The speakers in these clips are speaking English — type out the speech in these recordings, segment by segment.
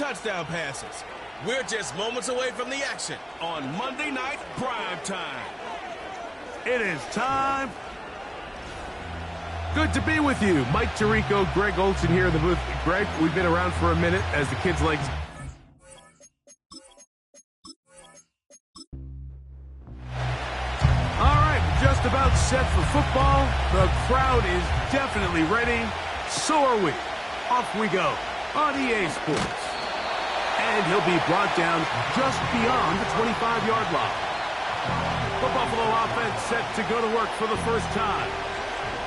touchdown passes. We're just moments away from the action on Monday Night Prime Time. It is time. Good to be with you. Mike Tirico, Greg Olson here in the booth. Greg, we've been around for a minute as the kids' legs. All right, just about set for football. The crowd is definitely ready. So are we. Off we go on EA Sports. And he'll be brought down just beyond the 25-yard line. The Buffalo offense set to go to work for the first time.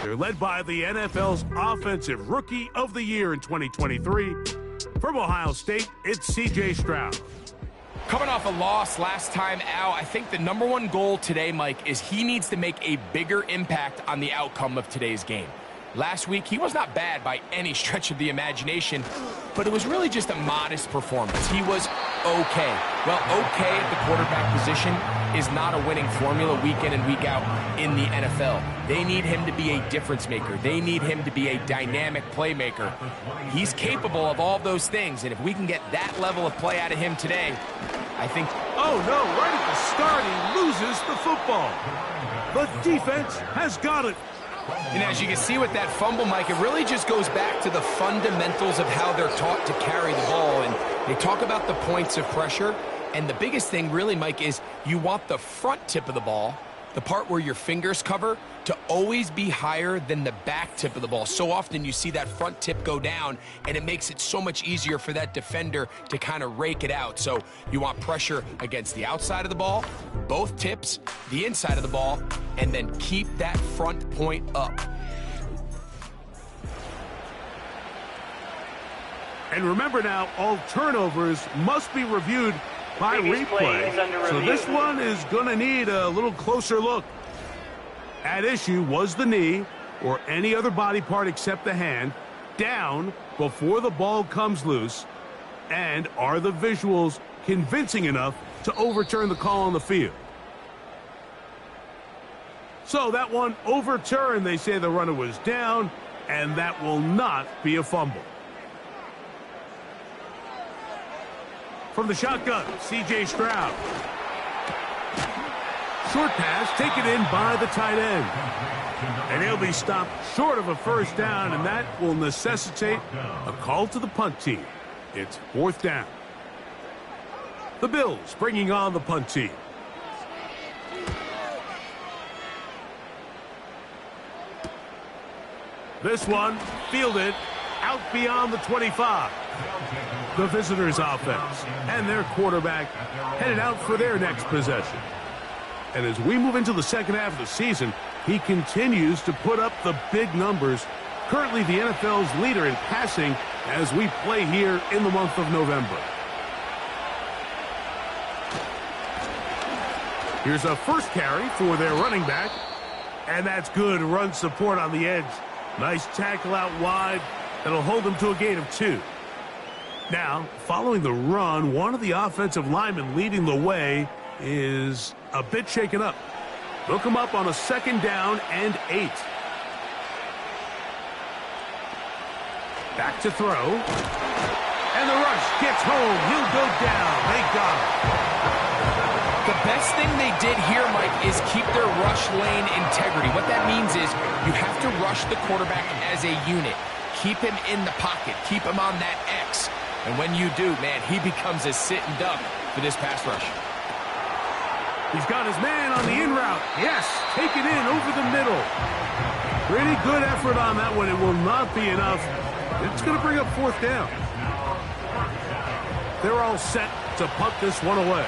They're led by the NFL's Offensive Rookie of the Year in 2023. From Ohio State, it's C.J. Stroud. Coming off a loss last time out, I think the number one goal today, Mike, is he needs to make a bigger impact on the outcome of today's game. Last week, he was not bad by any stretch of the imagination, but it was really just a modest performance. He was okay. Well, okay at the quarterback position is not a winning formula week in and week out in the NFL. They need him to be a difference maker. They need him to be a dynamic playmaker. He's capable of all those things, and if we can get that level of play out of him today, I think... Oh, no, right at the start, he loses the football. The defense has got it. And as you can see with that fumble, Mike, it really just goes back to the fundamentals of how they're taught to carry the ball. And they talk about the points of pressure. And the biggest thing really, Mike, is you want the front tip of the ball, the part where your fingers cover, to always be higher than the back tip of the ball. So often you see that front tip go down, and it makes it so much easier for that defender to kind of rake it out. So you want pressure against the outside of the ball, both tips, the inside of the ball, and then keep that front point up. And remember now, all turnovers must be reviewed by replay. So this one is going to need a little closer look. At issue was the knee, or any other body part except the hand, down before the ball comes loose. And are the visuals convincing enough to overturn the call on the field? So that one overturned. They say the runner was down, and that will not be a fumble. From the shotgun, C.J. Stroud. Short pass taken in by the tight end. And he'll be stopped short of a first down, and that will necessitate a call to the punt team. It's fourth down. The Bills bringing on the punt team. This one fielded out beyond the 25. The visitors' offense and their quarterback headed out for their next possession. And as we move into the second half of the season, he continues to put up the big numbers. Currently the NFL's leader in passing as we play here in the month of November. Here's a first carry for their running back. And that's good run support on the edge. Nice tackle out wide. That'll hold them to a gain of 2. Now, following the run, one of the offensive linemen leading the way is a bit shaken up. They'll come up on a second down and 8. Back to throw. And the rush gets home. He'll go down. They got him. The best thing they did here, Mike, is keep their rush lane integrity. What that means is you have to rush the quarterback as a unit. Keep him in the pocket. Keep him on that X. And when you do, man, he becomes a sitting duck for this pass rush. He's got his man on the in route. Yes, take it in over the middle. Pretty good effort on that one. It will not be enough. It's going to bring up fourth down. They're all set to punt this one away.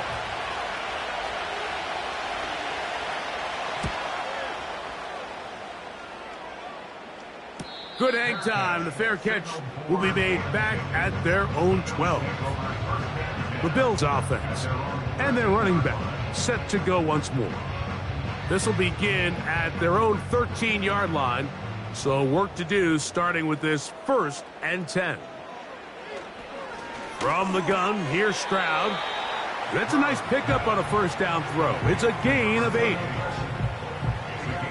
Good hang time. The fair catch will be made back at their own 12. The Bills offense and their running back set to go once more. This will begin at their own 13-yard line. So work to do starting with this 1st and 10. From the gun, here's Stroud. That's a nice pickup on a first down throw. It's a gain of 8.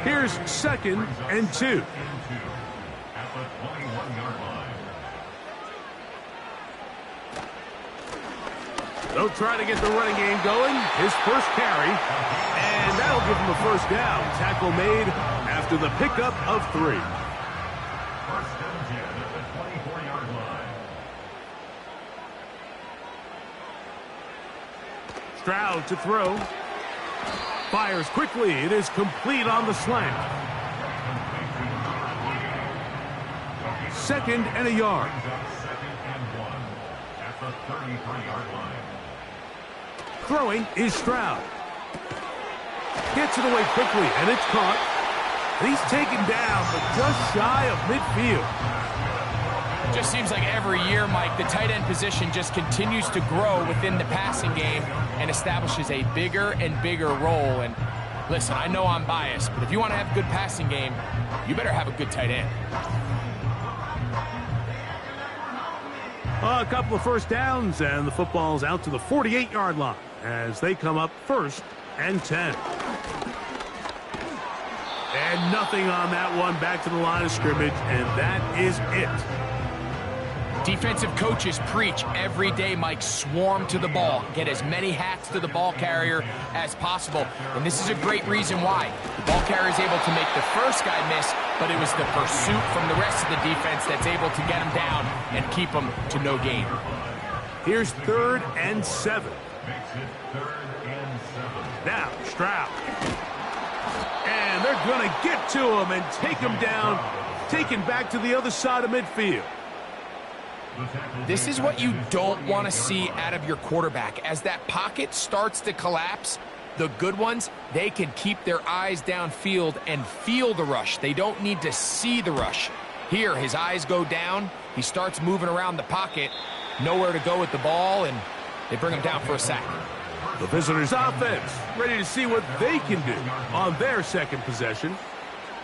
Here's 2nd and 2. They'll try to get the running game going. His first carry, and that'll give him a first down. Tackle made after the pickup of 3. First and 10 at the 24-yard line. Stroud to throw. Fires quickly. It is complete on the slant. 2nd and a yard. 2nd and 1 at the 33-yard line. Throwing is Stroud. Gets it away quickly, and it's caught. And he's taken down, but just shy of midfield. Just seems like every year, Mike, the tight end position just continues to grow within the passing game and establishes a bigger and bigger role. And listen, I know I'm biased, but if you want to have a good passing game, you better have a good tight end. A couple of first downs, and the football's out to the 48-yard line as they come up 1st and 10. And nothing on that one, back to the line of scrimmage, and that is it. Defensive coaches preach every day, Mike, swarm to the ball. Get as many hats to the ball carrier as possible. And this is a great reason why. The ball carrier is able to make the first guy miss, but it was the pursuit from the rest of the defense that's able to get him down and keep him to no gain. Here's 3rd and 7. Makes it 3rd and 7. Now, Stroud. And they're going to get to him and take him down, taken back to the other side of midfield. This is what you don't want to see out of your quarterback. As that pocket starts to collapse, the good ones, they can keep their eyes downfield and feel the rush. They don't need to see the rush. Here, his eyes go down. He starts moving around the pocket, nowhere to go with the ball, and they bring him down for a sack. The visitors' offense ready to see what they can do on their second possession.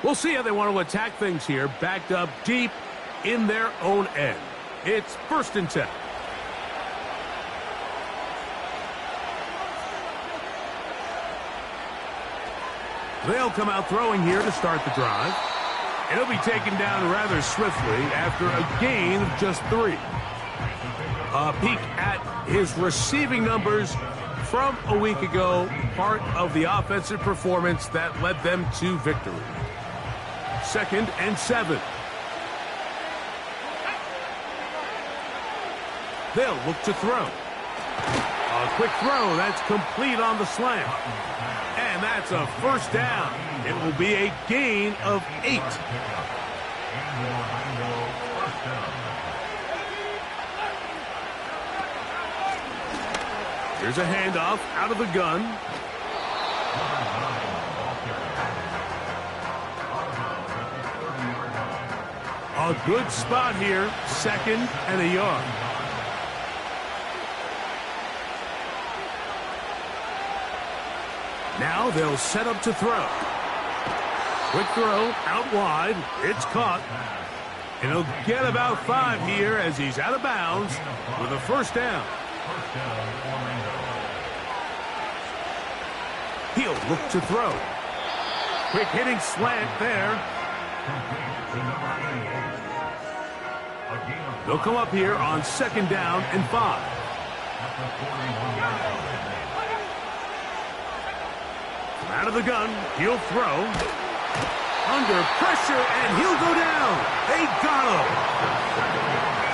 We'll see how they want to attack things here, backed up deep in their own end. It's 1st and 10. They'll come out throwing here to start the drive. And he'll be taken down rather swiftly after a gain of just 3. A peek at his receiving numbers from a week ago, part of the offensive performance that led them to victory. 2nd and 7. They'll look to throw. A quick throw. That's complete on the slant. And that's a first down. It will be a gain of 8. Here's a handoff out of the gun. A good spot here. 2nd and a yard. Now they'll set up to throw. Quick throw out wide. It's caught. And he'll get about 5 here as he's out of bounds with a first down. He'll look to throw. Quick hitting slant there. They'll come up here on 2nd down and 5. Out of the gun, he'll throw. Under pressure, and he'll go down. They got him.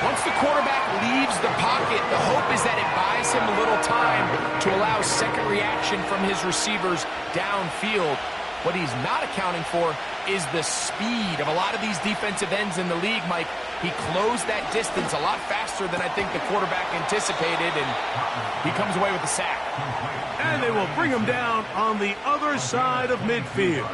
Once the quarterback leaves the pocket, the hope is that it buys him a little time to allow second reaction from his receivers downfield. What he's not accounting for is the speed of a lot of these defensive ends in the league, Mike. He closed that distance a lot faster than I think the quarterback anticipated, and he comes away with the sack. And they will bring him down on the other side of midfield.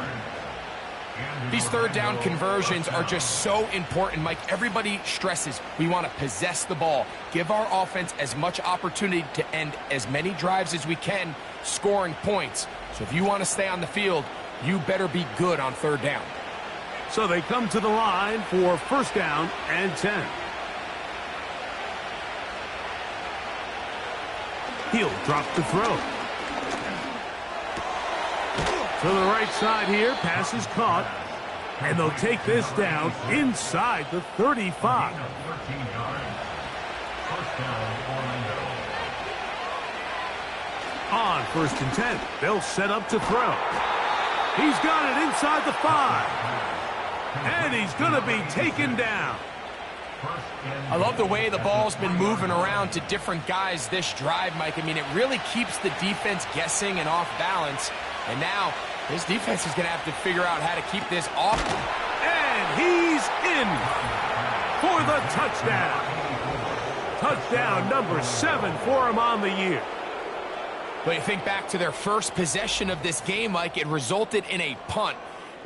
These 3rd down conversions are just so important, Mike. Everybody stresses we want to possess the ball, give our offense as much opportunity to end as many drives as we can, scoring points. So if you want to stay on the field, you better be good on 3rd down. So they come to the line for 1st down and 10. He'll drop to throw. To the right side here, pass is caught. And they'll take this down inside the 35. On 1st and 10, they'll set up to throw. He's got it inside the 5. And he's going to be taken down. I love the way the ball's been moving around to different guys this drive, Mike. I mean, it really keeps the defense guessing and off balance. And now, this defense is going to have to figure out how to keep this off. And he's in for the touchdown. Touchdown number 7 for him on the year. But you think back to their first possession of this game, Mike, it resulted in a punt.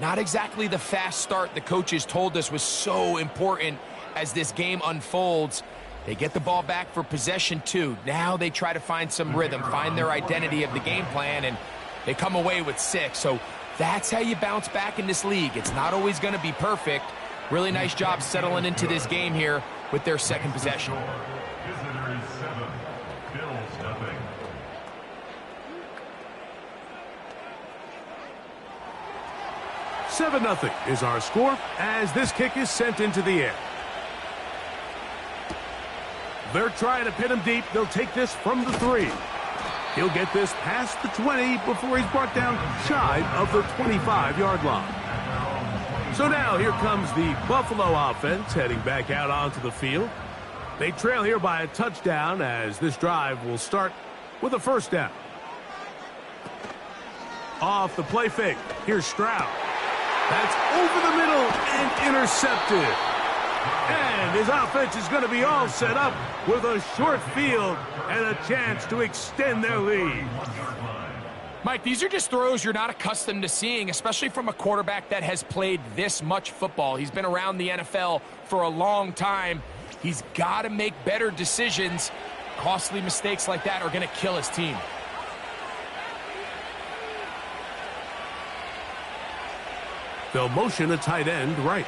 Not exactly the fast start the coaches told us was so important as this game unfolds. They get the ball back for possession 2. Now they try to find some rhythm, find their identity of the game plan, and they come away with 6. So that's how you bounce back in this league. It's not always going to be perfect. Really nice job settling into this game here with their second possession. Visitors 7, Bills nothing. Seven 0 is our score as this kick is sent into the air. They're trying to pin him deep. They'll take this from the 3. He'll get this past the 20 before he's brought down shy of the 25-yard line. So now here comes the Buffalo offense heading back out onto the field. They trail here by a touchdown as this drive will start with a first down. Off the play fake, here's Stroud. That's over the middle and intercepted. And his offense is going to be all set up with a short field and a chance to extend their lead. Mike, these are just throws you're not accustomed to seeing, especially from a quarterback that has played this much football. He's been around the NFL for a long time. He's got to make better decisions. Costly mistakes like that are going to kill his team. They'll motion a tight end right.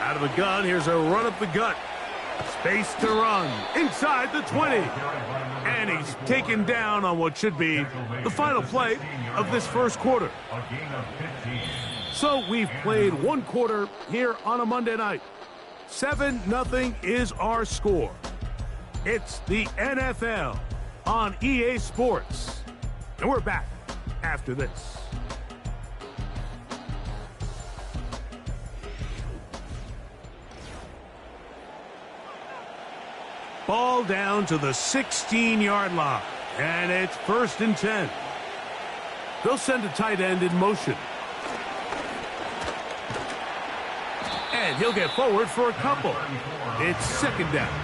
Out of the gun, here's a run up the gut. Space to run inside the 20. And he's taken down on what should be the final play of this first quarter. So we've played one quarter here on a Monday night. 7-0 is our score. It's the NFL on EA Sports. And we're back after this. Ball down to the 16-yard line, and it's 1st and 10. They'll send a tight end in motion. And he'll get forward for a couple. It's 2nd down.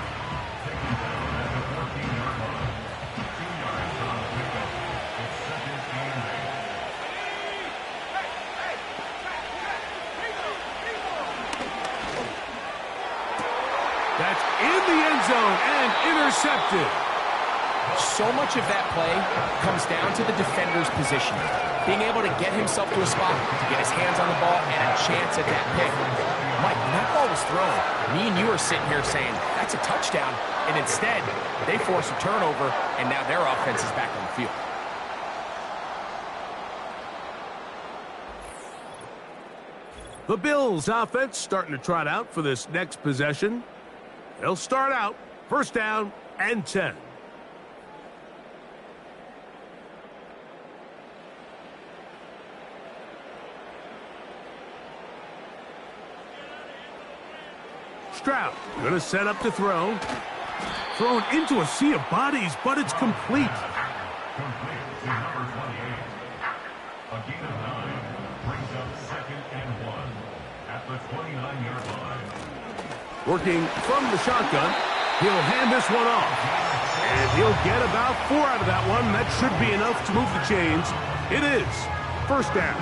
That's in the end zone and intercepted. So much of that play comes down to the defender's position. Being able to get himself to a spot, to get his hands on the ball, and a chance at that pick. Mike, when that ball was thrown, me and you are sitting here saying, that's a touchdown. And instead, they force a turnover, and now their offense is back on the field. The Bills offense starting to trot out for this next possession. They'll start out 1st down and 10. Stroud going to set up to throw. Thrown into a sea of bodies, but it's complete. Complete to number 28. A gain of 9 brings up 2nd and 1 at the 29-yard line. Working from the shotgun, he'll hand this one off. And he'll get about 4 out of that one. That should be enough to move the chains. It is 1st down.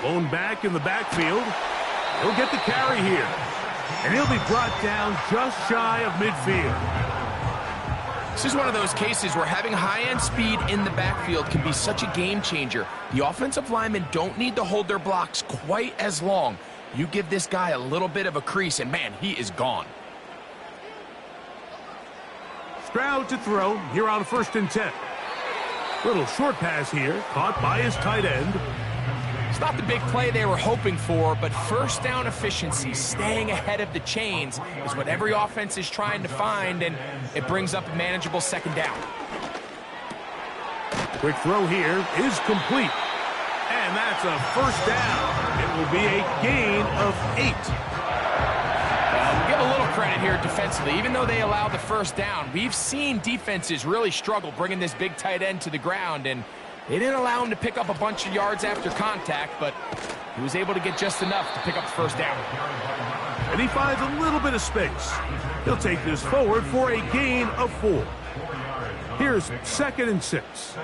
Blown back in the backfield. He'll get the carry here. And he'll be brought down just shy of midfield. This is one of those cases where having high-end speed in the backfield can be such a game changer. The offensive linemen don't need to hold their blocks quite as long. You give this guy a little bit of a crease, and man, he is gone. Stroud to throw here on 1st and 10. Little short pass here, caught by his tight end. It's not the big play they were hoping for, but first down efficiency, staying ahead of the chains, is what every offense is trying to find, and it brings up a manageable second down. Quick throw here is complete. And that's a first down. It will be a gain of 8. We'll give a little credit here defensively. Even though they allowed the first down, we've seen defenses really struggle bringing this big tight end to the ground, and they didn't allow him to pick up a bunch of yards after contact, but he was able to get just enough to pick up the first down. And he finds a little bit of space. He'll take this forward for a gain of 4. Here's 2nd and 6.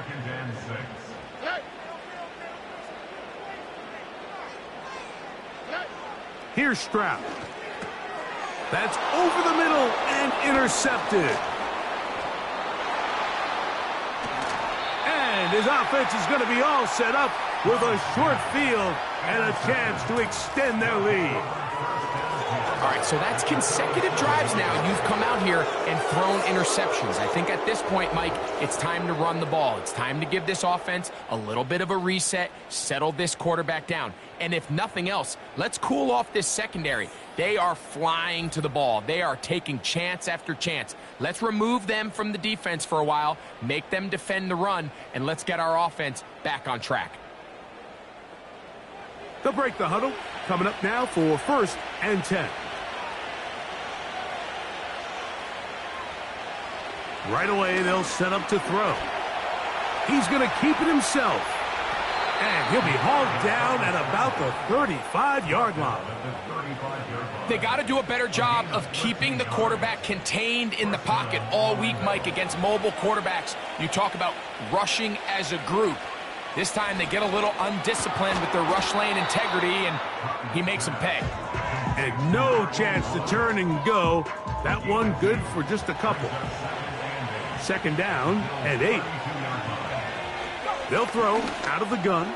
Here's Stroud. That's over the middle and intercepted. And his offense is going to be all set up with a short field and a chance to extend their lead. All right, so that's consecutive drives now. You've come out here and thrown interceptions. I think at this point, Mike, it's time to run the ball. It's time to give this offense a little bit of a reset, settle this quarterback down. And if nothing else, let's cool off this secondary. They are flying to the ball. They are taking chance after chance. Let's remove them from the defense for a while, make them defend the run, and let's get our offense back on track. They'll break the huddle. Coming up now for 1st and 10. Right away, they'll set up to throw. He's going to keep it himself. And he'll be hauled down at about the 35-yard line. They got to do a better job of keeping the quarterback contained in the pocket all week, Mike, against mobile quarterbacks. You talk about rushing as a group. This time they get a little undisciplined with their rush lane integrity, and he makes them pay. And no chance to turn and go. That one good for just a couple. 2nd down and 8. They'll throw out of the gun.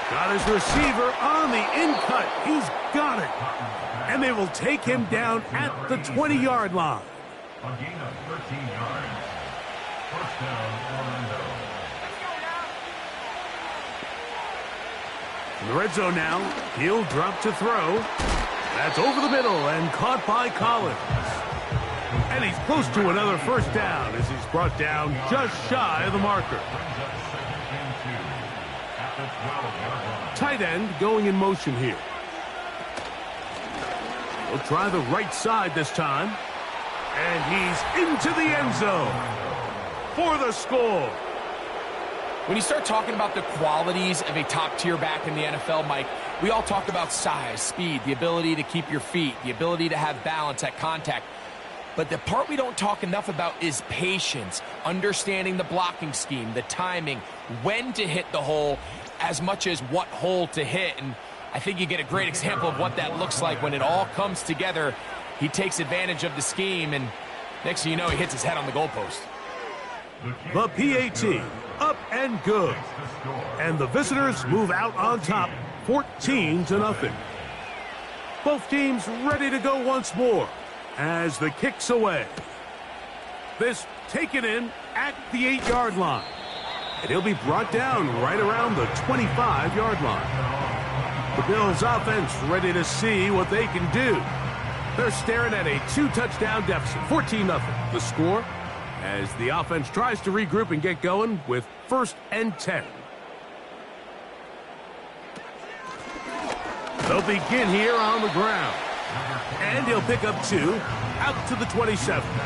Got his receiver on the in-cut. He's got it. And they will take him down at the 20-yard line. A gain of 13 yards. First down, Orlando. In the red zone now, he'll drop to throw. That's over the middle and caught by Collins. And he's close to another first down as he's brought down just shy of the marker. Tight end going in motion here. He'll try the right side this time. And he's into the end zone for the score. When you start talking about the qualities of a top-tier back in the NFL, Mike, we all talk about size, speed, the ability to keep your feet, the ability to have balance at contact. But the part we don't talk enough about is patience, understanding the blocking scheme, the timing, when to hit the hole, as much as what hole to hit. And I think you get a great example of what that looks like when it all comes together. He takes advantage of the scheme, and next thing you know, he hits his head on the goalpost. The PAT, up and good. And the visitors move out on top, 14-0. Both teams ready to go once more as the kick's away. This taken in at the 8-yard line. And he'll be brought down right around the 25-yard line. The Bills offense ready to see what they can do. They're staring at a 2-touchdown deficit, 14-0. The score as the offense tries to regroup and get going with 1st and 10. They'll begin here on the ground. And he'll pick up 2 out to the 27. 2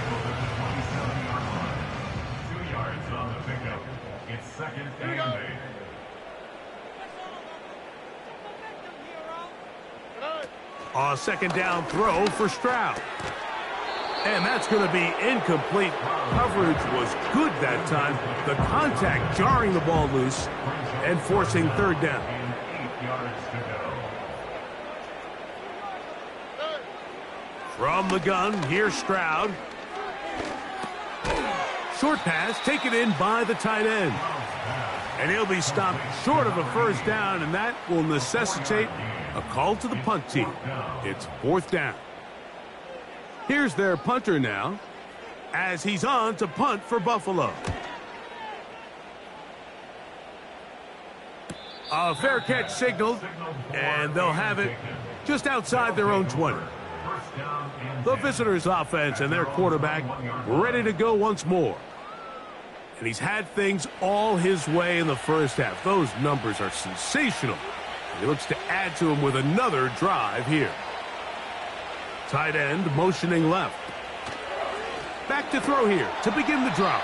yards on the pickup. It's 2nd and 8. A 2nd down throw for Stroud. And that's going to be incomplete. Coverage was good that time. The contact jarring the ball loose and forcing 3rd down. 8 yards to go. From the gun, here's Stroud. Short pass taken in by the tight end. And he'll be stopped short of a first down, and that will necessitate a call to the punt team. It's 4th down. Here's their punter now as he's on to punt for Buffalo. A fair catch signaled, and they'll have it just outside their own 20. The visitors' offense and their quarterback ready to go once more. And he's had things all his way in the first half. Those numbers are sensational. He looks to add to them with another drive here. Tight end motioning left. Back to throw here to begin the drive.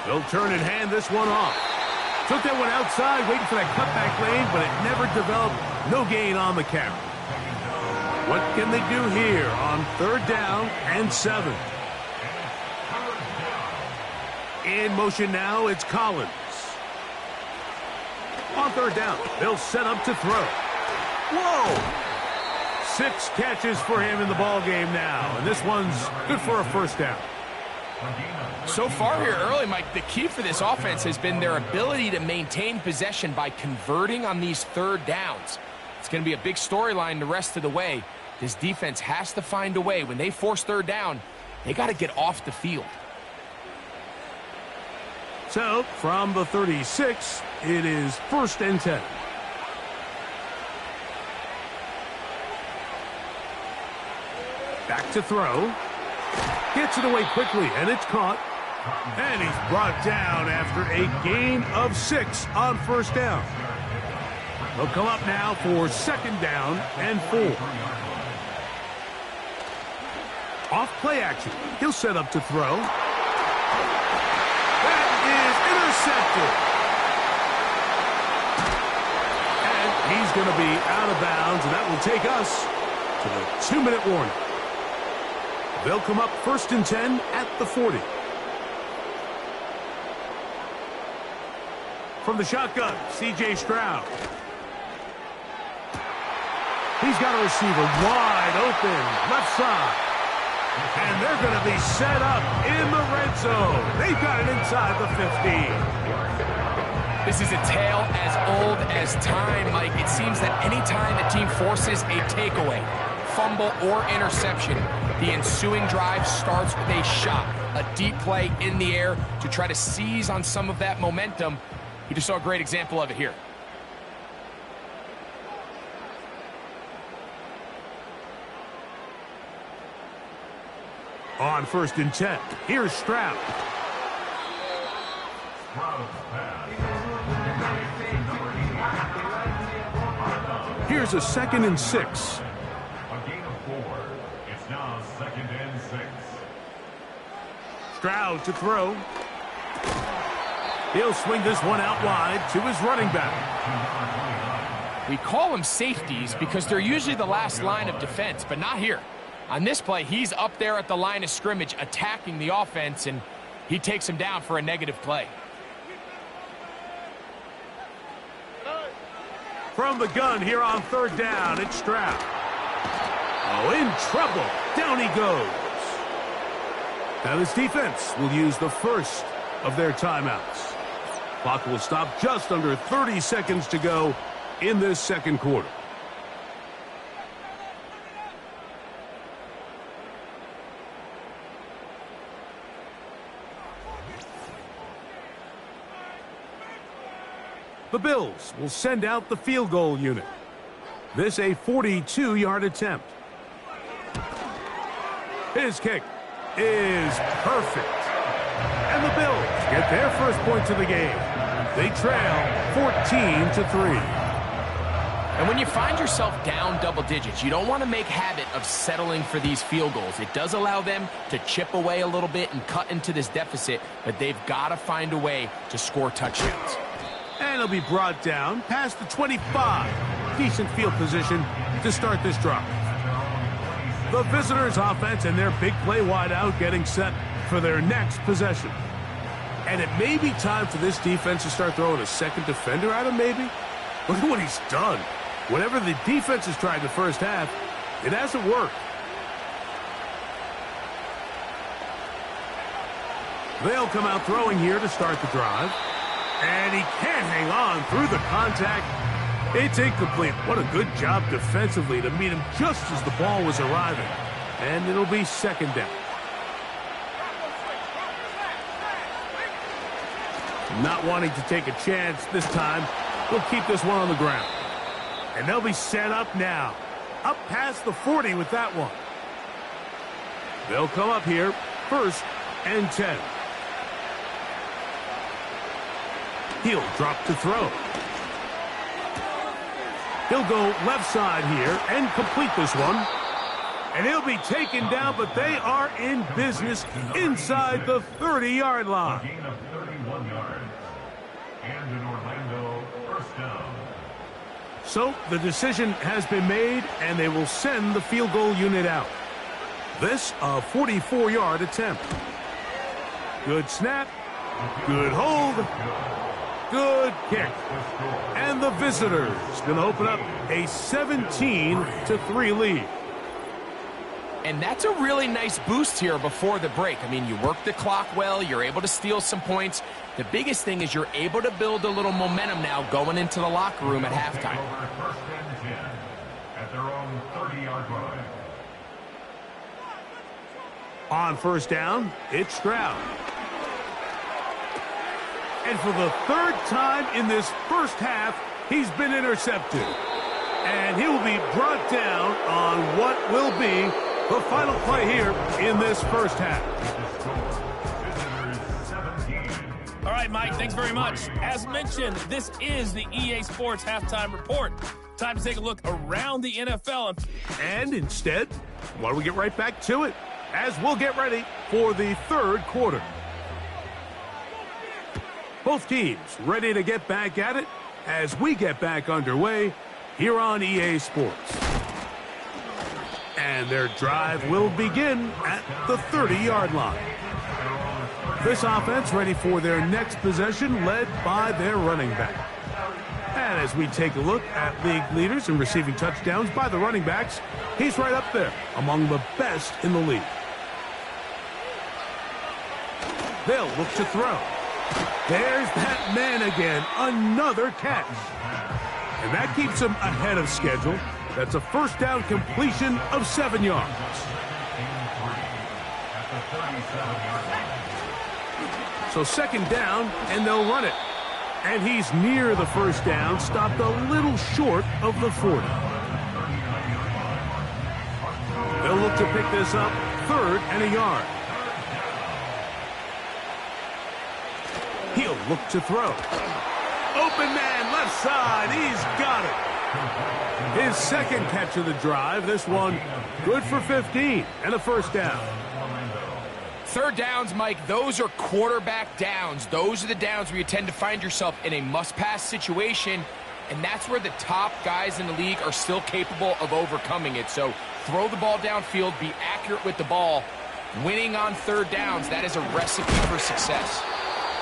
They'll turn and hand this one off. Took that one outside, waiting for that cutback lane, but it never developed. No gain on the carry. What can they do here on 3rd down and 7? In motion now, it's Collins. On 3rd down, they'll set up to throw. Whoa! 6 catches for him in the ball game now, and this one's good for a 1st down. So far here early, Mike, the key for this offense has been their ability to maintain possession by converting on these 3rd downs. It's going to be a big storyline the rest of the way. This defense has to find a way. When they force 3rd down, they got to get off the field. So, from the 36, it is 1st and 10. Back to throw. Gets it away quickly, and it's caught. And he's brought down after a gain of 6 on 1st down. He'll come up now for 2nd down and 4. Off play action. He'll set up to throw. That is intercepted. And he's going to be out of bounds, and that will take us to the 2-minute warning. They'll come up 1st and 10 at the 40. From the shotgun, C.J. Stroud. He's got a receiver wide open, left side. And they're going to be set up in the red zone. They've got it inside the 15. This is a tale as old as time, Mike. It seems that anytime the team forces a takeaway, fumble, or interception, the ensuing drive starts with a shot, a deep play in the air to try to seize on some of that momentum. You just saw a great example of it here. On 1st and 10, here's Stroud. Here's a 2nd and 6. Stroud to throw. He'll swing this one out wide to his running back. We call them safeties because they're usually the last line of defense, but not here. On this play, he's up there at the line of scrimmage attacking the offense, and he takes him down for a negative play. From the gun here on 3rd down, it's Stroud. Oh, in trouble. Down he goes. Now this defense will use the first of their timeouts. Clock will stop just under 30 seconds to go in this 2nd quarter. The Bills will send out the field goal unit. This a 42-yard attempt. His kick is perfect. And the Bills get their first points of the game. They trail 14-3. And when you find yourself down double digits, you don't want to make habit of settling for these field goals. It does allow them to chip away a little bit and cut into this deficit, but they've got to find a way to score touchdowns. And he'll be brought down past the 25. Decent field position to start this drive. The visitors' offense and their big play wideout getting set for their next possession. And it may be time for this defense to start throwing a second defender at him, maybe. Look at what he's done. Whatever the defense has tried in the first half, it hasn't worked. They'll come out throwing here to start the drive. And he can't hang on through the contact. It's incomplete. What a good job defensively to meet him just as the ball was arriving. And it'll be second down. Not wanting to take a chance this time, we'll keep this one on the ground. And they'll be set up now. Up past the 40 with that one. They'll come up here, 1st and 10. He'll drop to throw. He'll go left side here and complete this one. And he'll be taken down, but they are in business inside the 30-yard line. A gain of 31 yards. And an Orlando first down. So the decision has been made, and they will send the field goal unit out. This a 44-yard attempt. Good snap. Good hold. Good kick. And the visitors going to open up a 17-3 lead. And that's a really nice boost here before the break. I mean, you work the clock well. You're able to steal some points. The biggest thing is you're able to build a little momentum now going into the locker room at halftime. First and 10 at their own 30-yard line. On first down, it's Stroud. And for the 3rd time in this first half, he's been intercepted. And he will be brought down on what will be the final play here in this first half. All right, Mike, thanks very much. As mentioned, this is the EA Sports Halftime Report. Time to take a look around the NFL. And instead, why don't we get right back to it as we'll get ready for the 3rd quarter. Both teams ready to get back at it as we get back underway here on EA Sports. And their drive will begin at the 30-yard line. This offense ready for their next possession, led by their running back. And as we take a look at league leaders in receiving touchdowns by the running backs, he's right up there among the best in the league. They'll look to throw. There's that man again, another catch. And that keeps him ahead of schedule. That's a first down completion of 7 yards. So second down, and they'll run it. And he's near the first down, stopped a little short of the 40. They'll look to pick this up, 3rd and a yard. He'll look to throw. Open man, left side, he's got it. His second catch of the drive, this one good for 15 and a first down. 3rd downs, Mike, those are quarterback downs. Those are the downs where you tend to find yourself in a must-pass situation, and that's where the top guys in the league are still capable of overcoming it. So throw the ball downfield, be accurate with the ball. Winning on 3rd downs, that is a recipe for success.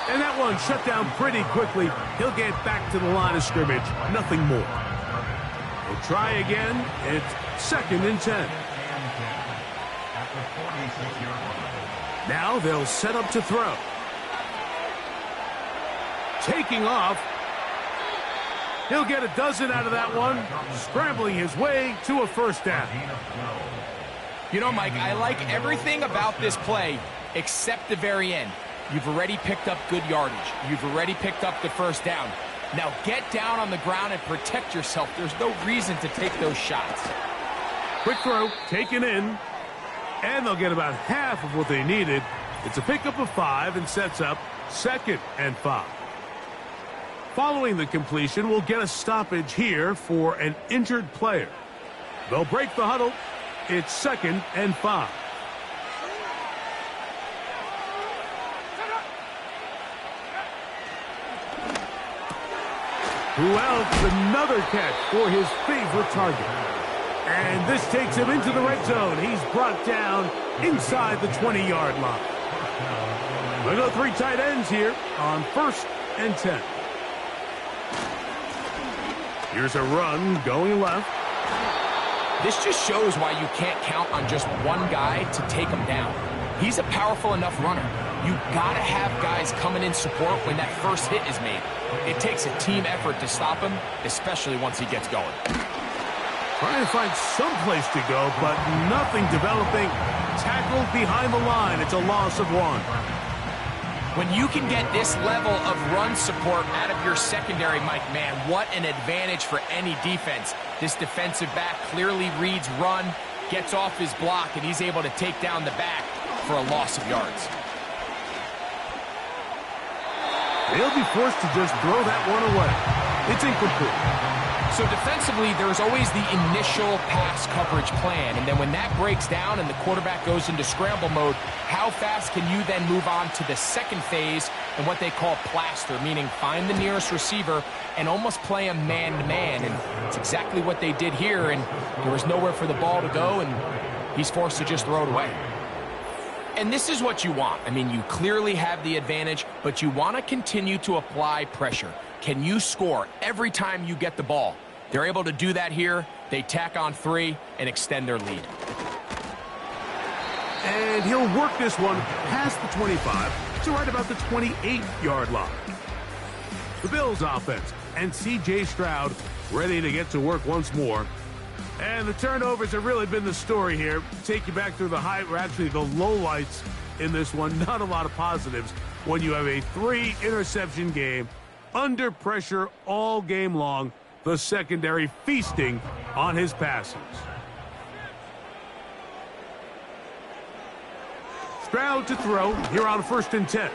And that one shut down pretty quickly. He'll get back to the line of scrimmage, nothing more. He'll try again. It's 2nd and 10. Now they'll set up to throw. Taking off. He'll get a dozen out of that one, scrambling his way to a first down. You know, Mike, I like everything about this play except the very end. You've already picked up good yardage. You've already picked up the first down. Now get down on the ground and protect yourself. There's no reason to take those shots. Quick throw, taken in, and they'll get about half of what they needed. It's a pickup of 5 and sets up 2nd and 5. Following the completion, we'll get a stoppage here for an injured player. They'll break the huddle. It's 2nd and 5. Who else? Another catch for his favorite target. And this takes him into the red zone. He's brought down inside the 20-yard line. We'll go 3 tight ends here on 1st and 10. Here's a run going left. This just shows why you can't count on just one guy to take him down. He's a powerful enough runner. You gotta have guys coming in support when that first hit is made. It takes a team effort to stop him, especially once he gets going. Trying to find some place to go, but nothing developing. Tackled behind the line. It's a loss of 1. When you can get this level of run support out of your secondary, Mike, man, what an advantage for any defense. This defensive back clearly reads run, gets off his block, and he's able to take down the back for a loss of yards. They'll be forced to just throw that one away. It's incomplete. So defensively, there's always the initial pass coverage plan, and then when that breaks down and the quarterback goes into scramble mode, how fast can you then move on to the second phase and what they call plaster, meaning find the nearest receiver and almost play him man-to-man, and it's exactly what they did here, and there was nowhere for the ball to go, and he's forced to just throw it away. And this is what you want. I mean, you clearly have the advantage, but you want to continue to apply pressure. Can you score every time you get the ball? They're able to do that here. They tack on 3 and extend their lead. And he'll work this one past the 25 to right about the 28-yard line. The Bills offense and C.J. Stroud ready to get to work once more. And the turnovers have really been the story here. Take you back through the actually the lowlights in this one. Not a lot of positives when you have a 3-interception game under pressure all game long. The secondary feasting on his passes. Stroud to throw here on 1st and 10.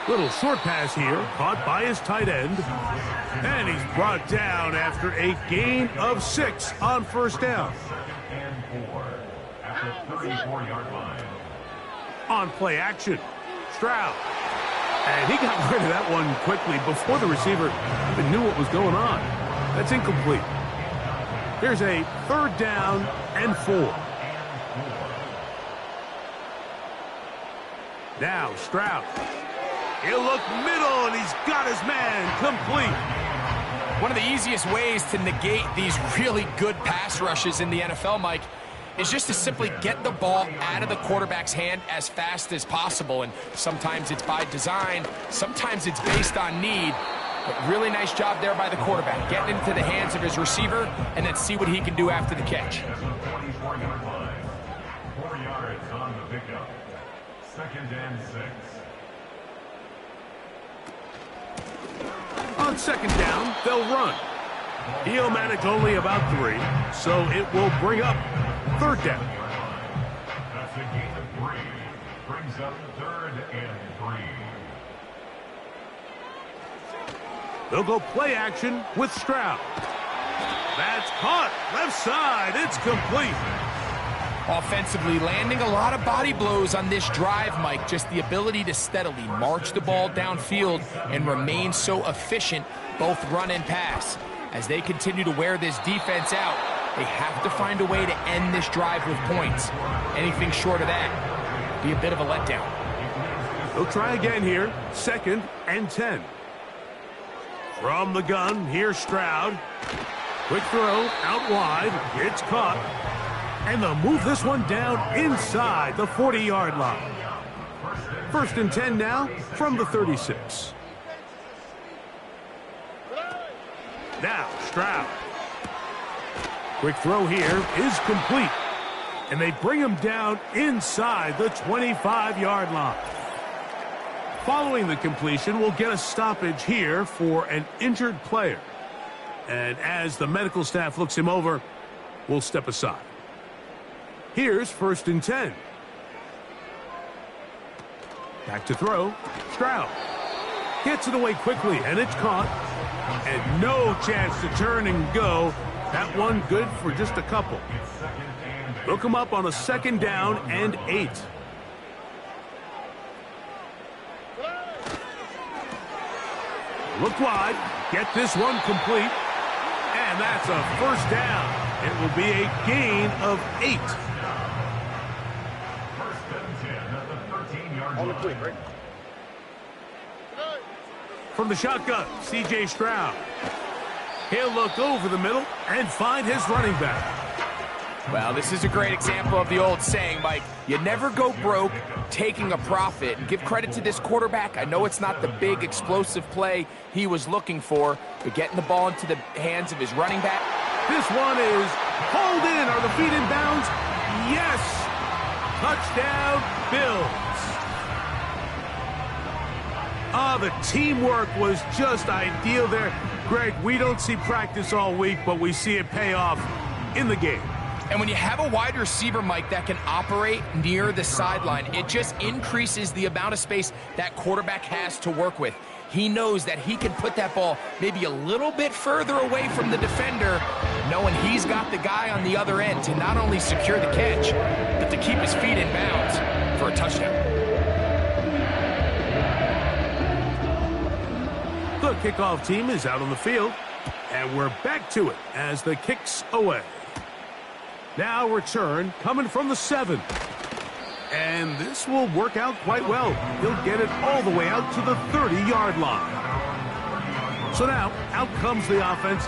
Little short pass here, caught by his tight end. And he's brought down after a gain of 6 on 1st down. And 4 at the 34-yard line. On play action, Stroud. And he got rid of that one quickly before the receiver even knew what was going on. That's incomplete. Here's a 3rd down and 4. Now Stroud. He'll look middle, and he's got his man complete. One of the easiest ways to negate these really good pass rushes in the NFL, Mike, is just to simply get the ball out of the quarterback's hand as fast as possible. And sometimes it's by design, sometimes it's based on need. But really nice job there by the quarterback, getting into the hands of his receiver and then see what he can do after the catch. 24-yard line. 4 yards on the pickup. 2nd and 6. On 2nd down, they'll run. He'll manage only about 3, so it will bring up 3rd down. That's a gain of 3. Brings up 3rd and 3. They'll go play action with Stroud. That's caught. Left side. It's complete. Offensively, landing a lot of body blows on this drive, Mike. Just the ability to steadily march the ball downfield and remain so efficient, both run and pass. As they continue to wear this defense out, they have to find a way to end this drive with points. Anything short of that, be a bit of a letdown. They'll try again here. 2nd and 10. From the gun, here's Stroud. Quick throw, out wide. It's caught. And they'll move this one down inside the 40-yard line. 1st and 10 now from the 36. Now, Stroud. Quick throw here is complete. And they bring him down inside the 25-yard line. Following the completion, we'll get a stoppage here for an injured player. And as the medical staff looks him over, we'll step aside. Here's 1st and 10. Back to throw. Stroud gets it away quickly, and it's caught. And no chance to turn and go. That one good for just a couple. Look him up on a 2nd down and 8. Look wide. Get this one complete. And that's a 1st down. It will be a gain of 8. 1st and 10 at the 13-yard line. From the shotgun, C.J. Stroud. He'll look over the middle and find his running back. Well, this is a great example of the old saying, Mike. You never go broke taking a profit. And give credit to this quarterback. I know it's not the big explosive play he was looking for, but getting the ball into the hands of his running back. This one is hauled in. Are the feet in bounds? Yes! Touchdown, Bills. The teamwork was just ideal there. Greg, we don't see practice all week, but we see it pay off in the game. And when you have a wide receiver, Mike, that can operate near the sideline, it just increases the amount of space that quarterback has to work with. He knows that he can put that ball maybe a little bit further away from the defender, knowing he's got the guy on the other end to not only secure the catch, but to keep his feet in bounds for a touchdown. The kickoff team is out on the field, and we're back to it as the kick's away. Now return coming from the 7. And this will work out quite well. He'll get it all the way out to the 30-yard line. So now, out comes the offense,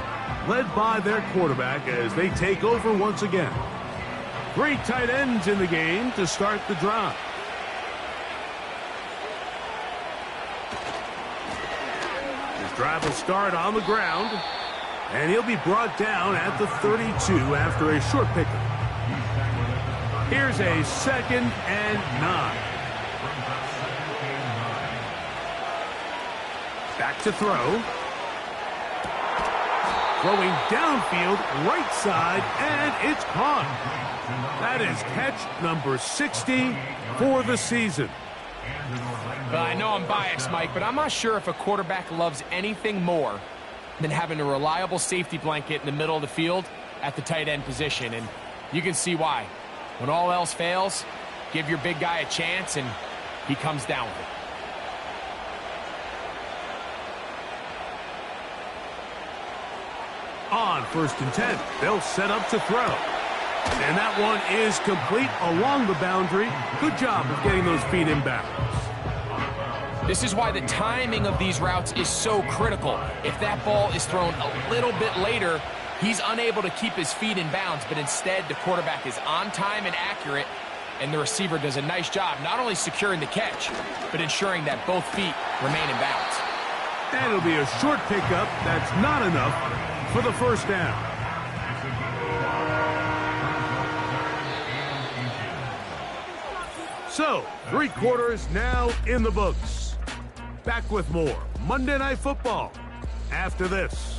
led by their quarterback as they take over once again. 3 tight ends in the game to start the drive. His drive will start on the ground, and he'll be brought down at the 32 after a short pickup. Here's a 2nd and 9. Back to throw. Throwing downfield, right side, and it's caught. That is catch number 60 for the season. Well, I know I'm biased, Mike, but I'm not sure if a quarterback loves anything more than having a reliable safety blanket in the middle of the field at the tight end position, and you can see why. When all else fails, give your big guy a chance, and he comes down with it. On 1st and 10, they'll set up to throw. And that one is complete along the boundary. Good job of getting those feet in bounds. This is why the timing of these routes is so critical. If that ball is thrown a little bit later, he's unable to keep his feet in bounds, but instead the quarterback is on time and accurate, and the receiver does a nice job not only securing the catch, but ensuring that both feet remain in bounds. And it'll be a short pickup. That's not enough for the first down. So, 3 quarters now in the books. Back with more Monday Night Football after this.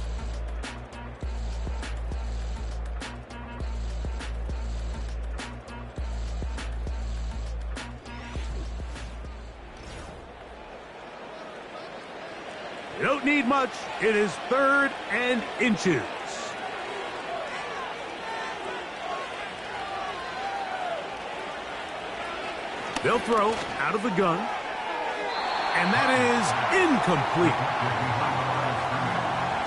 You don't need much. It is 3rd and inches. They'll throw out of the gun. And that is incomplete.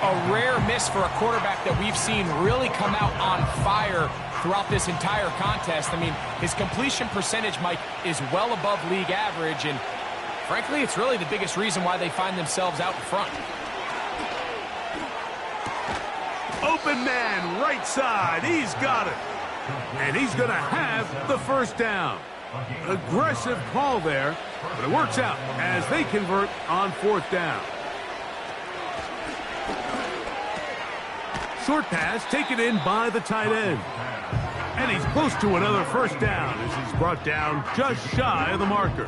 A rare miss for a quarterback that we've seen really come out on fire throughout this entire contest. I mean, his completion percentage, Mike, is well above league average, and frankly, it's really the biggest reason why they find themselves out in front. Open man, right side. He's got it. And he's going to have the first down. Aggressive call there, but it works out as they convert on 4th down. Short pass taken in by the tight end. And he's close to another first down as he's brought down just shy of the marker.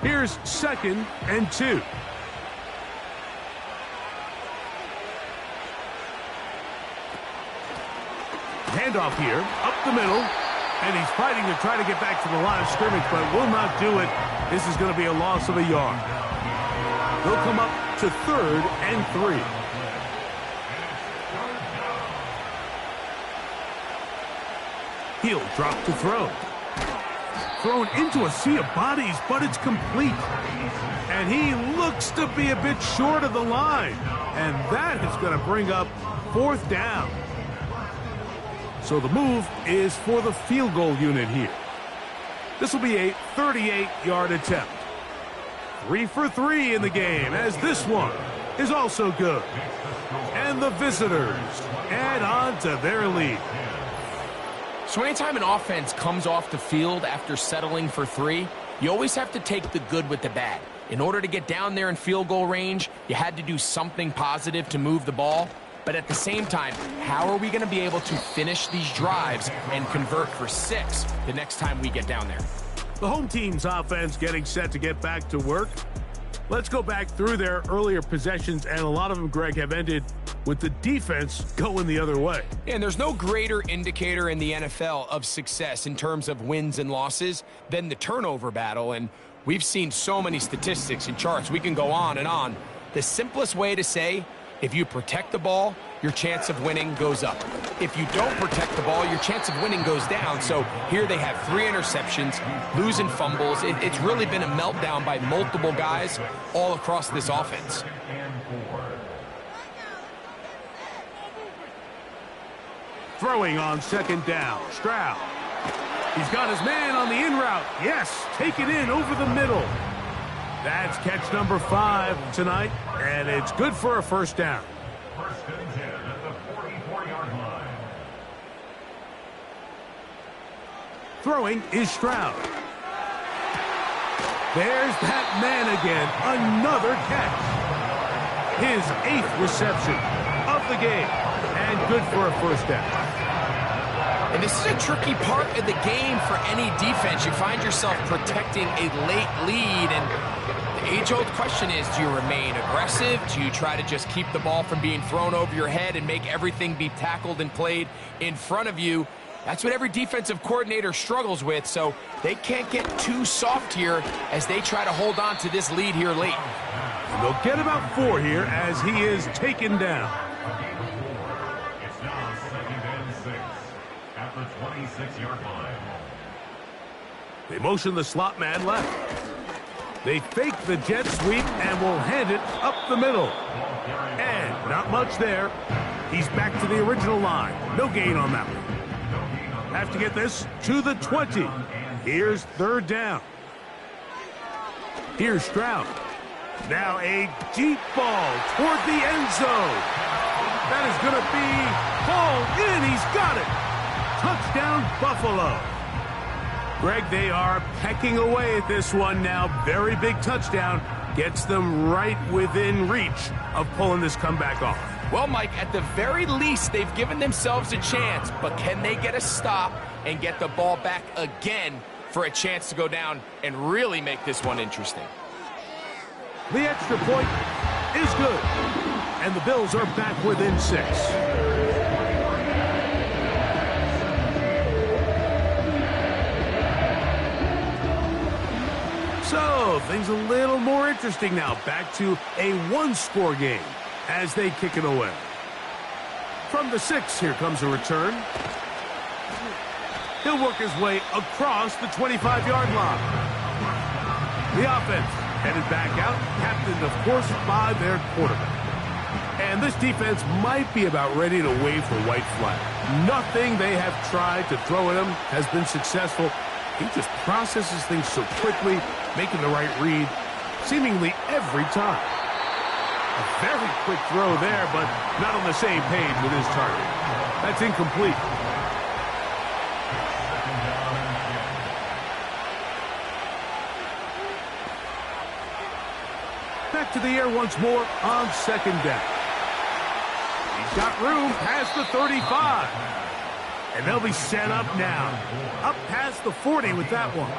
Here's 2nd and 2. Handoff here, up the middle, and he's fighting to try to get back to the line of scrimmage, but will not do it. This is going to be a loss of a yard. They'll come up to 3rd and 3. He'll drop to throw. Thrown into a sea of bodies, but it's complete. And he looks to be a bit short of the line. And that is going to bring up 4th down. So the move is for the field goal unit here. This will be a 38-yard attempt. 3 for 3 in the game, as this one is also good. And the visitors add on to their lead. So anytime an offense comes off the field after settling for 3, you always have to take the good with the bad. In order to get down there in field goal range, you had to do something positive to move the ball. But at the same time, how are we going to be able to finish these drives and convert for 6 the next time we get down there? The home team's offense getting set to get back to work. Let's go back through their earlier possessions, and a lot of them, Greg, have ended with the defense going the other way. And there's no greater indicator in the NFL of success in terms of wins and losses than the turnover battle. And we've seen so many statistics and charts. We can go on and on. The simplest way to say, if you protect the ball, your chance of winning goes up. If you don't protect the ball, your chance of winning goes down. So here they have 3 interceptions, losing fumbles. It's really been a meltdown by multiple guys all across this offense. Throwing on second down, Stroud. He's got his man on the in route. Yes, take it in over the middle. That's catch number 5 tonight, and it's good for a first down. First and 10 at the 44-yard line. Throwing is Stroud. There's that man again, another catch. His 8th reception of the game, and good for a first down. And this is a tricky part of the game for any defense. You find yourself protecting a late lead, and the age-old question is, do you remain aggressive? Do you try to just keep the ball from being thrown over your head and make everything be tackled and played in front of you? That's what every defensive coordinator struggles with, so they can't get too soft here as they try to hold on to this lead here late. And they'll get about 4 here as he is taken down. It's now 2nd and 6 at the 26-yard line. They motion the slot man left. They fake the jet sweep and will hand it up the middle. And not much there. He's back to the original line. No gain on that one. Have to get this to the 20. Here's 3rd down. Here's Stroud. Now a deep ball toward the end zone. That is going to be ball in. He's got it. Touchdown, Buffalo. Greg, they are pecking away at this one now. Very big touchdown. Gets them right within reach of pulling this comeback off. Well, Mike, at the very least, they've given themselves a chance, but can they get a stop and get the ball back again for a chance to go down and really make this one interesting? The extra point is good, and the Bills are back within 6. So, things a little more interesting now. Back to a 1-score game as they kick it away. From the 6, here comes a return. He'll work his way across the 25-yard line. The offense headed back out, captained, of course, by their quarterback. And this defense might be about ready to wave the white flag. Nothing they have tried to throw at him has been successful. He just processes things so quickly, making the right read seemingly every time. A very quick throw there, but not on the same page with his target. That's incomplete. Back to the air once more on 2nd down. He's got room past the 35. And they'll be set up now. Up past the 40 with that one.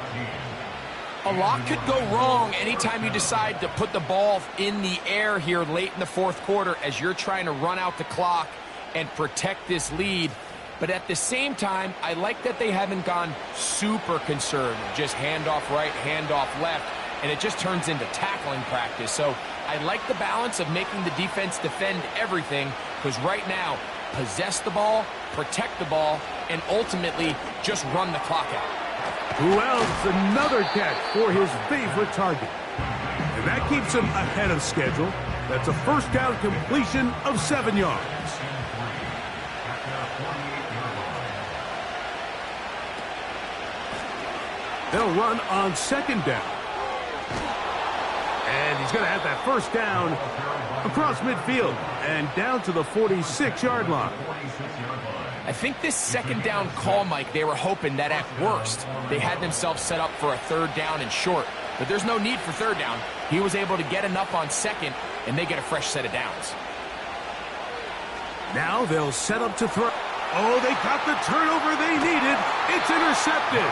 A lot could go wrong anytime you decide to put the ball in the air here late in the 4th quarter as you're trying to run out the clock and protect this lead. But at the same time, I like that they haven't gone super conservative. Just handoff right, handoff left, and it just turns into tackling practice. So I like the balance of making the defense defend everything, because right now, possess the ball, protect the ball, and ultimately just run the clock out. Who else? Another catch for his favorite target. And that keeps him ahead of schedule. That's a first down completion of 7 yards. They'll run on 2nd down. And he's going to have that first down across midfield and down to the 46-yard line. I think this second down call, Mike, they were hoping that at worst they had themselves set up for a third down and short. But there's no need for third down. He was able to get enough on second, and they get a fresh set of downs. Now they'll set up to throw. Oh, they got the turnover they needed. It's intercepted.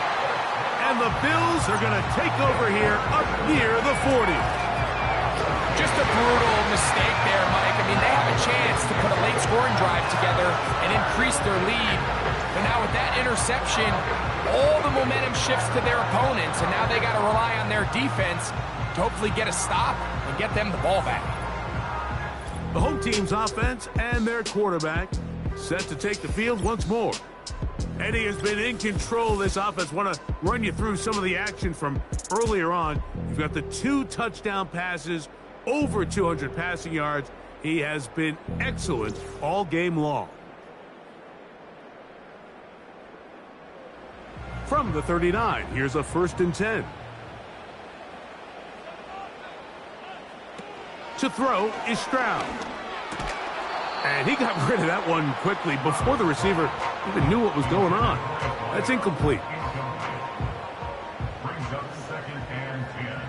And the Bills are going to take over here up near the 40. Just a brutal mistake there, Mike. I mean, they have a chance to put a late scoring drive together and increase their lead. But now with that interception, all the momentum shifts to their opponents, and now they got to rely on their defense to hopefully get a stop and get them the ball back. The home team's offense and their quarterback set to take the field once more. Eddie has been in control of this offense. Want to run you through some of the action from earlier on. You've got the 2 touchdown passes, over 200 passing yards. He has been excellent all game long. From the 39, here's a 1st and 10. To throw is Stroud. And he got rid of that one quickly before the receiver even knew what was going on. That's incomplete. Brings up 2nd and 10.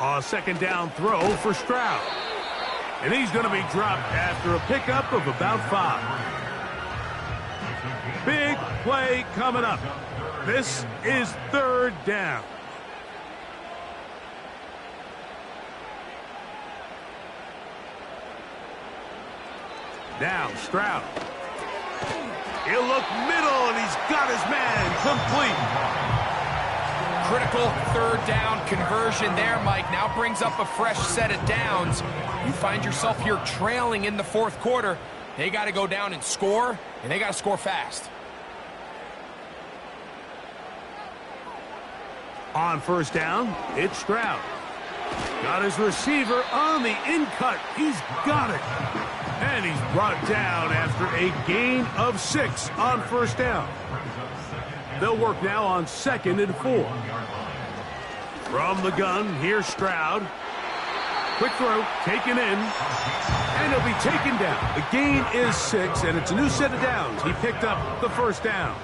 A second down throw for Stroud. And he's going to be dropped after a pickup of about 5. Big play coming up. This is 3rd down. Now Stroud. He'll look middle, and he's got his man complete. Critical 3rd down conversion there, Mike. Now brings up a fresh set of downs. You find yourself here trailing in the 4th quarter. They got to go down and score, and they got to score fast. On 1st down, it's Stroud. Got his receiver on the in-cut. He's got it. And he's brought down after a gain of 6 on 1st down. They'll work now on 2nd and 4. From the gun, here's Stroud. Quick throw, taken in. And he'll be taken down. The gain is 6, and it's a new set of downs. He picked up the 1st down.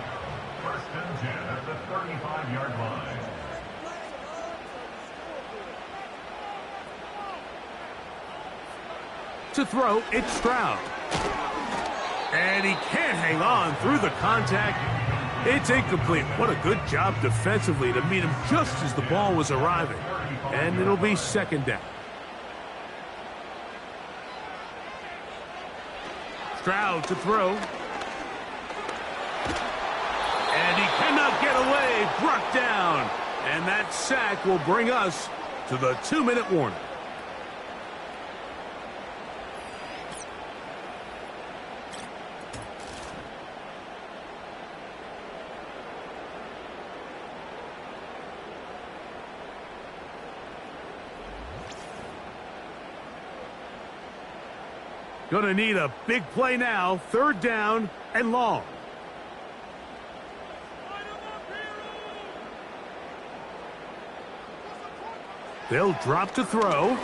1st and 10 at the 35-yard line. To throw, it's Stroud. And he can't hang on through the contact. It's incomplete. What a good job defensively to meet him just as the ball was arriving. And it'll be 2nd down. Stroud to throw. And he cannot get away. Brought down. And that sack will bring us to the 2-minute warning. Going to need a big play now. 3rd down and long. They'll drop to throw.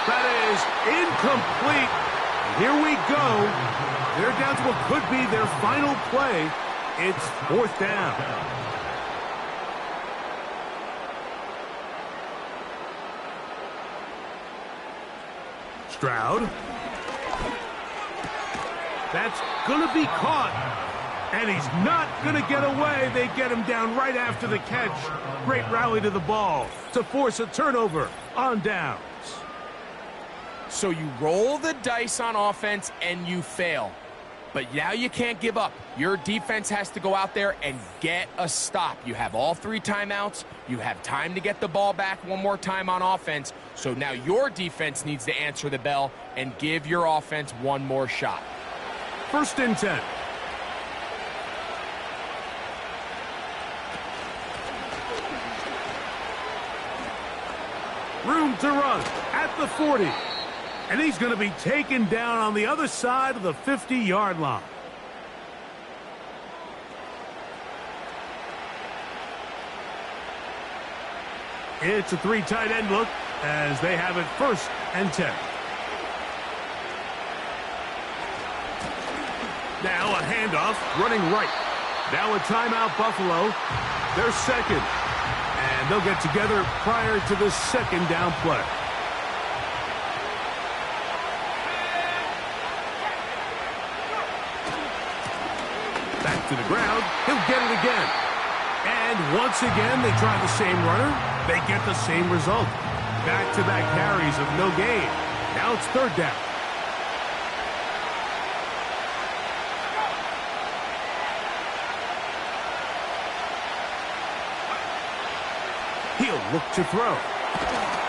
That is incomplete. Here we go. They're down to what could be their final play. It's 4th down. Stroud. That's going to be caught. And he's not going to get away. They get him down right after the catch. Great rally to the ball to force a turnover on downs. So you roll the dice on offense and you fail. But now you can't give up. Your defense has to go out there and get a stop. You have all 3 timeouts. You have time to get the ball back one more time on offense. So now your defense needs to answer the bell and give your offense one more shot. 1st and 10. Room to run at the 40. And he's going to be taken down on the other side of the 50-yard line. It's a 3 tight end look as they have it 1st and 10. Now a handoff running right. Now a timeout, Buffalo. They're second. And they'll get together prior to the 2nd down play. Back to the ground. He'll get it again. And once again, they try the same runner. They get the same result. Back-to-back carries of no gain. Now it's 3rd down. He'll look to throw.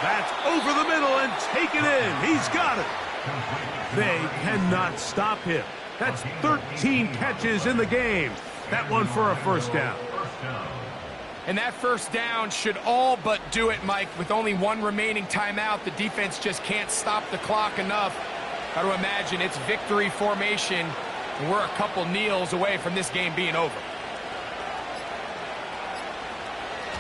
That's over the middle and take it in. He's got it. They cannot stop him. That's 13 catches in the game. That one for a 1st down. And that 1st down should all but do it, Mike. With only 1 remaining timeout, the defense just can't stop the clock enough. Got to imagine it's victory formation, and we're a couple kneels away from this game being over.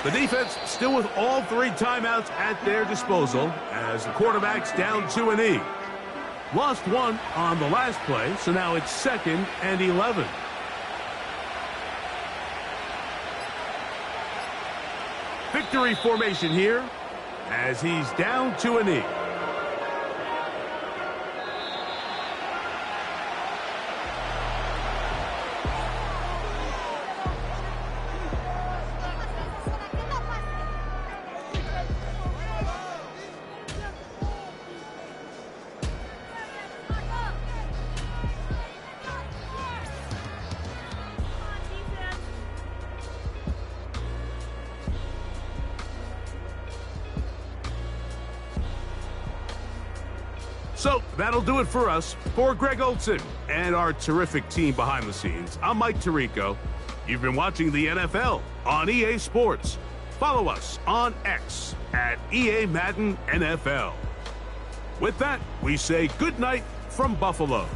The defense still with all 3 timeouts at their disposal as the quarterback's down to a knee. Lost 1 on the last play, so now it's 2nd and 11. Victory formation here as he's down to a knee. So that'll do it for us. For Greg Olson and our terrific team behind the scenes, I'm Mike Tirico. You've been watching the NFL on EA Sports. Follow us on X at EA Madden NFL. With that, we say good night from Buffalo.